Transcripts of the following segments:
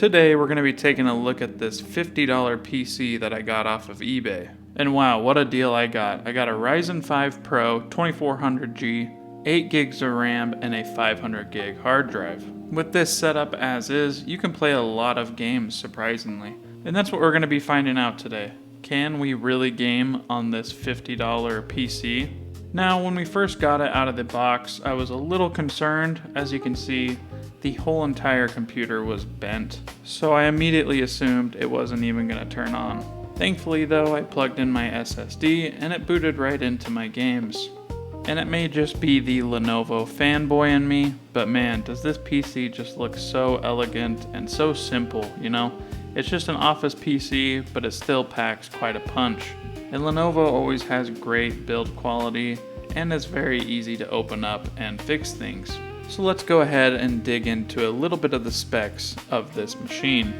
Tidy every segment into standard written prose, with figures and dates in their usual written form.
Today we're going to be taking a look at this $50 PC that I got off of eBay. And wow, what a deal I got. I got a Ryzen 5 Pro 2400G, 8 gigs of RAM, and a 500 gig hard drive. With this setup as is, you can play a lot of games surprisingly. And that's what we're going to be finding out today. Can we really game on this $50 PC? Now, when we first got it out of the box, I was a little concerned. As you can see, the whole entire computer was bent, so I immediately assumed it wasn't even going to turn on. Thankfully though, I plugged in my SSD and it booted right into my games. And it may just be the Lenovo fanboy in me, but man, does this PC just look so elegant and so simple, you know? It's just an office PC, but it still packs quite a punch. And Lenovo always has great build quality and is very easy to open up and fix things. So let's go ahead and dig into a little bit of the specs of this machine.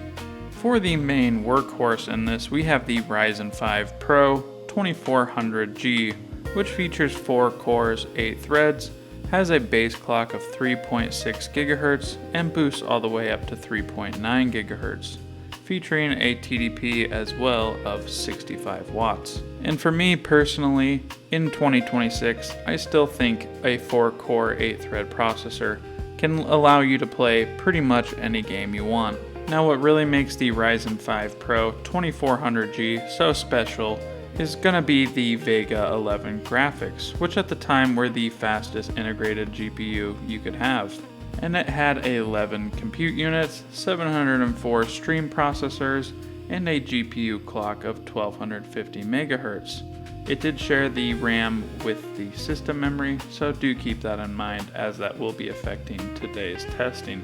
For the main workhorse in this, we have the Ryzen 5 Pro 2400G, which features 4 cores, 8 threads, has a base clock of 3.6 GHz, and boosts all the way up to 3.9 GHz, featuring a TDP as well of 65 watts. And for me personally, in 2026, I still think a 4-core 8-thread processor can allow you to play pretty much any game you want. Now what really makes the Ryzen 5 Pro 2400G so special is gonna be the Vega 11 graphics, which at the time were the fastest integrated GPU you could have. And it had 11 compute units, 704 stream processors, and a GPU clock of 1250 MHz. It did share the RAM with the system memory, so do keep that in mind as that will be affecting today's testing.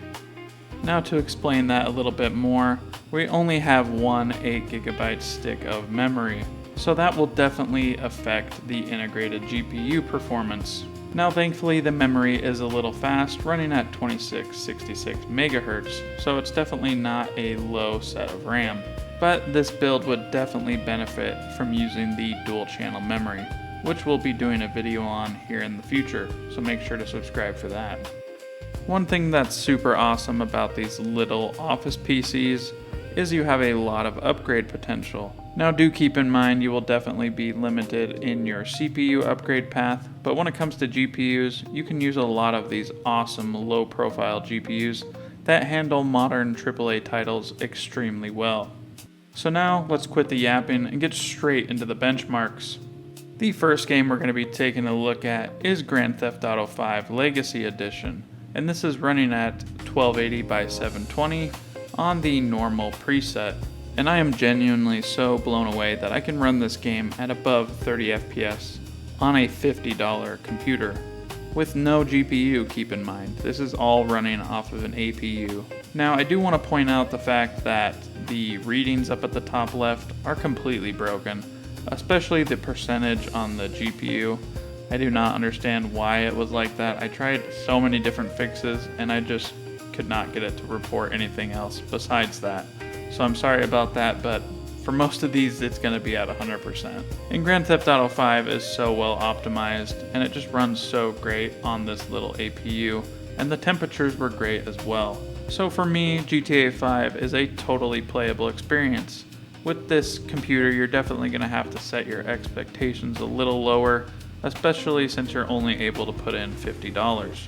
Now to explain that a little bit more, we only have one 8GB stick of memory, so that will definitely affect the integrated GPU performance. Now thankfully the memory is a little fast, running at 2666 MHz, so it's definitely not a low set of RAM. But this build would definitely benefit from using the dual channel memory, which we'll be doing a video on here in the future, so make sure to subscribe for that. One thing that's super awesome about these little office PCs is you have a lot of upgrade potential. Now do keep in mind you will definitely be limited in your CPU upgrade path, but when it comes to GPUs, you can use a lot of these awesome low profile GPUs that handle modern AAA titles extremely well. So now let's quit the yapping and get straight into the benchmarks. The first game we're going to be taking a look at is Grand Theft Auto V Legacy Edition, and this is running at 1280 by 720 on the normal preset. And I am genuinely so blown away that I can run this game at above 30 FPS on a $50 computer. With no GPU, keep in mind. This is all running off of an APU. Now I do want to point out the fact that the readings up at the top left are completely broken, especially the percentage on the GPU. I do not understand why it was like that. I tried so many different fixes and I just could not get it to report anything else besides that. So I'm sorry about that, but for most of these it's going to be at 100%. And Grand Theft Auto V is so well optimized and it just runs so great on this little APU, and the temperatures were great as well. So for me, GTA 5 is a totally playable experience. With this computer you're definitely going to have to set your expectations a little lower, especially since you're only able to put in $50.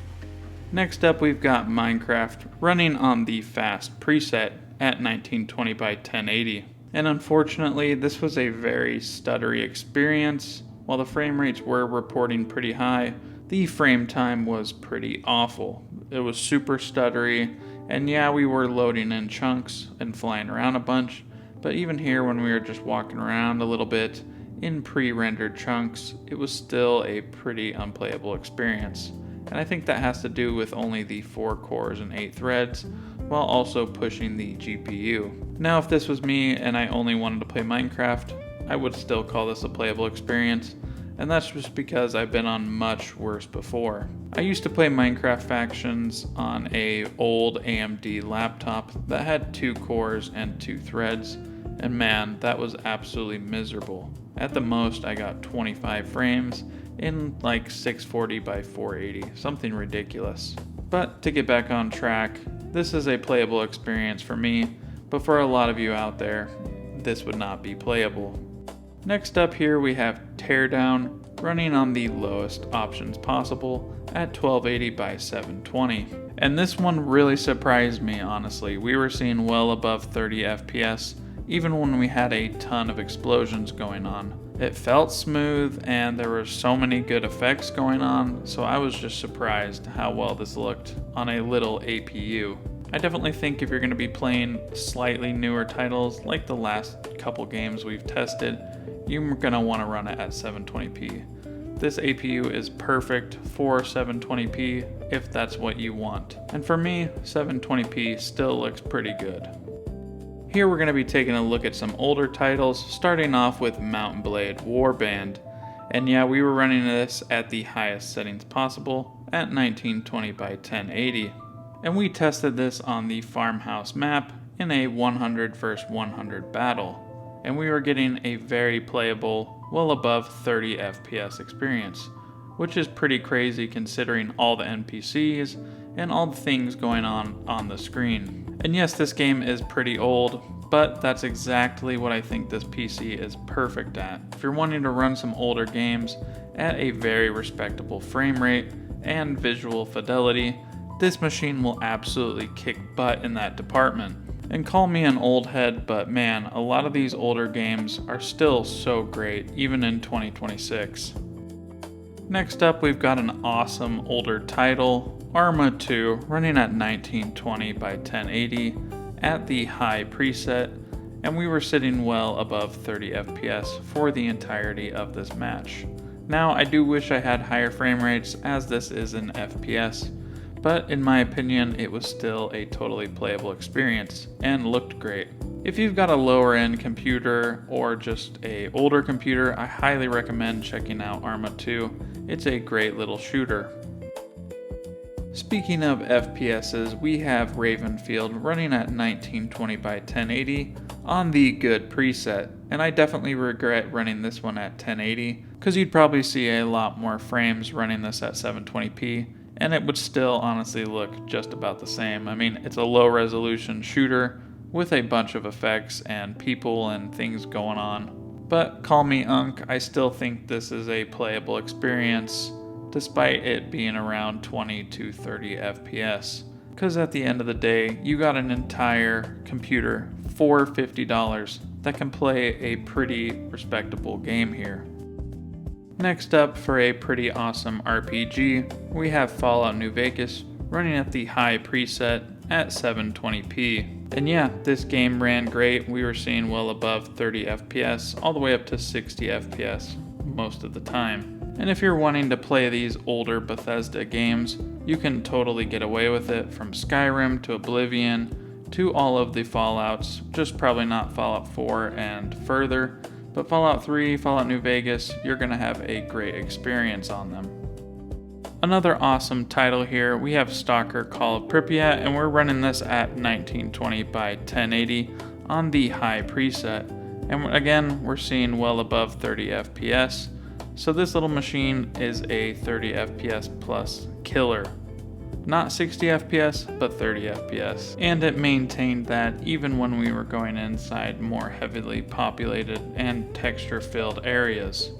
Next up we've got Minecraft running on the fast preset at 1920 by 1080. And unfortunately, this was a very stuttery experience. While the frame rates were reporting pretty high, the frame time was pretty awful. It was super stuttery, and yeah, we were loading in chunks and flying around a bunch, but even here when we were just walking around a little bit in pre-rendered chunks, it was still a pretty unplayable experience. And I think that has to do with only the 4 cores and 8 threads, while also pushing the GPU. Now if this was me and I only wanted to play Minecraft, I would still call this a playable experience, and that's just because I've been on much worse before. I used to play Minecraft Factions on a old AMD laptop that had 2 cores and 2 threads, and man, that was absolutely miserable. At the most I got 25 frames in like 640 by 480, something ridiculous. But to get back on track, this is a playable experience for me, but for a lot of you out there, this would not be playable. Next up here we have Teardown, running on the lowest options possible at 1280 by 720. And this one really surprised me, honestly. We were seeing well above 30 FPS, even when we had a ton of explosions going on. It felt smooth and there were so many good effects going on, so I was just surprised how well this looked on a little APU. I definitely think if you're going to be playing slightly newer titles like the last couple games we've tested, you're going to want to run it at 720p. This APU is perfect for 720p if that's what you want. And for me, 720p still looks pretty good. Here we're going to be taking a look at some older titles, starting off with Mount & Blade Warband. And yeah, we were running this at the highest settings possible at 1920 by 1080. And we tested this on the farmhouse map in a 100 vs 100 battle. And we were getting a very playable, well above 30 FPS experience, which is pretty crazy considering all the NPCs and all the things going on the screen. And yes, this game is pretty old, but that's exactly what I think this PC is perfect at. If you're wanting to run some older games at a very respectable frame rate and visual fidelity, this machine will absolutely kick butt in that department. And call me an old head, but man, a lot of these older games are still so great, even in 2026. Next up, we've got an awesome older title, Arma 2, running at 1920 by 1080 at the high preset, and we were sitting well above 30 FPS for the entirety of this match. Now, I do wish I had higher frame rates as this is an FPS, but in my opinion, it was still a totally playable experience and looked great. If you've got a lower end computer or just a older computer, I highly recommend checking out Arma 2. It's a great little shooter. Speaking of FPSs, we have Ravenfield running at 1920 by 1080 on the good preset, and I definitely regret running this one at 1080 because you'd probably see a lot more frames running this at 720p. And it would still honestly look just about the same. I mean, it's a low resolution shooter with a bunch of effects and people and things going on. But call me Unk, I still think this is a playable experience despite it being around 20 to 30 FPS. Because at the end of the day, you got an entire computer for $50 that can play a pretty respectable game here. Next up, for a pretty awesome RPG, we have Fallout New Vegas running at the high preset at 720p. And yeah, this game ran great. We were seeing well above 30 FPS, all the way up to 60 FPS most of the time. And if you're wanting to play these older Bethesda games, you can totally get away with it, from Skyrim to Oblivion to all of the Fallouts, just probably not Fallout 4 and further. But Fallout 3, Fallout New Vegas, you're going to have a great experience on them. Another awesome title here, we have S.T.A.L.K.E.R Call of Pripyat, and we're running this at 1920 by 1080 on the high preset. And again, we're seeing well above 30 FPS. So this little machine is a 30 FPS plus killer. Not 60 FPS, but 30 FPS. And it maintained that even when we were going inside more heavily populated and texture-filled areas.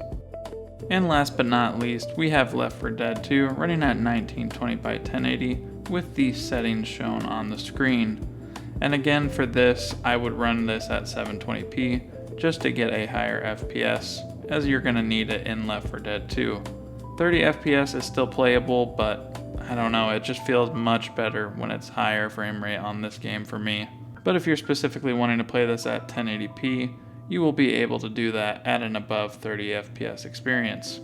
And last but not least, we have Left 4 Dead 2 running at 1920 by 1080 with the settings shown on the screen. And again, for this, I would run this at 720p just to get a higher FPS, as you're going to need it in Left 4 Dead 2. 30 FPS is still playable, but I don't know, it just feels much better when it's higher frame rate on this game for me. But if you're specifically wanting to play this at 1080p, you will be able to do that at an above 30 FPS experience.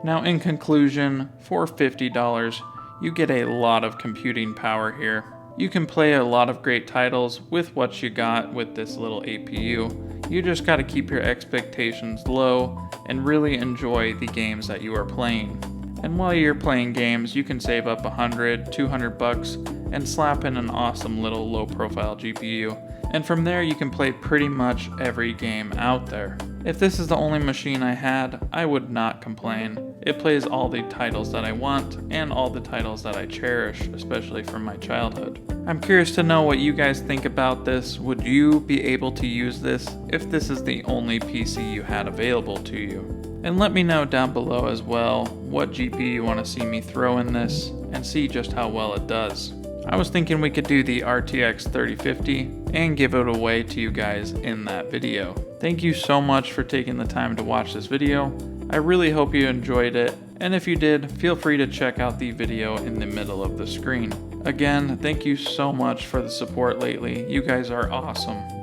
Now in conclusion, for $50, you get a lot of computing power here. You can play a lot of great titles with what you got with this little APU. You just gotta keep your expectations low and really enjoy the games that you are playing. And while you're playing games, you can save up $100, $200 and slap in an awesome little low profile GPU. And from there you can play pretty much every game out there. If this is the only machine I had, I would not complain. It plays all the titles that I want and all the titles that I cherish, especially from my childhood. I'm curious to know what you guys think about this. Would you be able to use this if this is the only PC you had available to you? And let me know down below as well what GPU you want to see me throw in this and see just how well it does. I was thinking we could do the RTX 3050 and give it away to you guys in that video. Thank you so much for taking the time to watch this video. I really hope you enjoyed it, and if you did, feel free to check out the video in the middle of the screen. Again, thank you so much for the support lately. You guys are awesome.